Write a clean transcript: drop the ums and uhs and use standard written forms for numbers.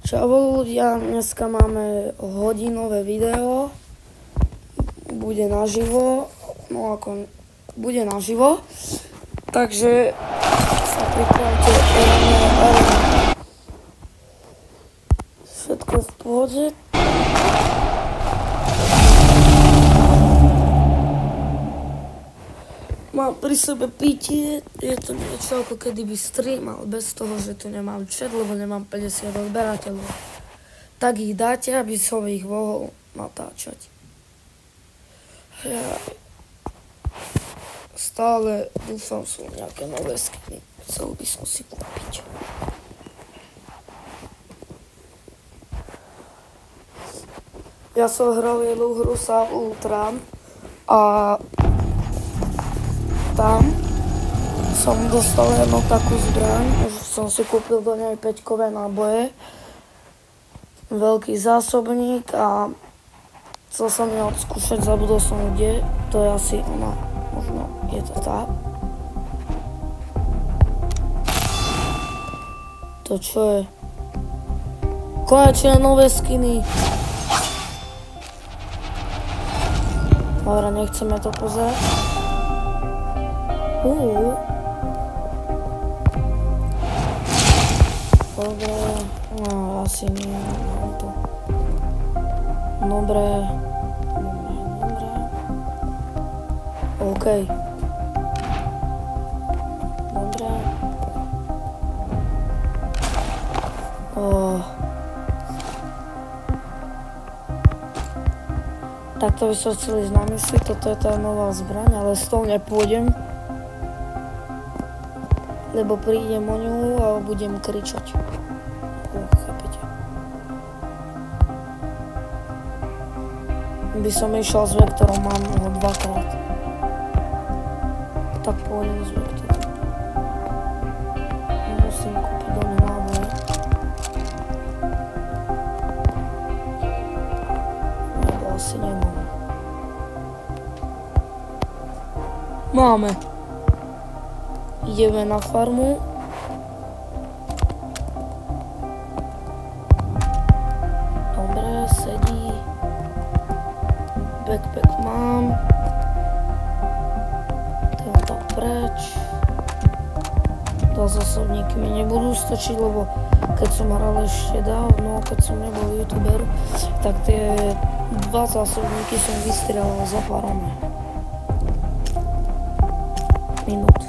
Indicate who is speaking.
Speaker 1: Čau ľudia, dneska máme hodinové video, bude naživo, bude naživo, takže sa pripravte, všetko v pohode. Mám pri sebe pitie, je to niečo ako kedy by streamal, bez toho, že tu nemám chat, lebo nemám 50 odberateľov. Tak ich dáte, aby som ich mohol natáčať. Ja stále dúfam, sú nejaké nové skiny, chcel by som si kúpiť. Ja som hral jednu hru sa Ultra a tam som dostal jednu takú zbraň, už som si kúpil do nej 5-kové náboje, veľký zásobník a chcel som ju odskúšať, zabudol som kde, to je asi ona, možno je to tá. To čo je? Konečne nové skiny. Dobre, nechceme to pozerať. Dobre, no asi nie, nemám to. Dobre. OK. Dobre. Takto by som chcel ísť na mysli, toto je tá nová zbraň, ale s tou nepôjdem. Lebo prídem o ňu a budem kričať. Chápete? By som išiel s vektorom, mám ho 2-krát. Tak pôjdem s vektorom. Musím kúpiť do mňa náboje. Lebo asi nemám. Máme. Ideme na farmu. Dobre, sedí. Backpack mám. Tento preč. Dva zásobníky mi nebudú stačiť, lebo keď som hral ešte dávno, keď som nebol youtuber, tak tie dva zásobníky som vystrelal za pár minút.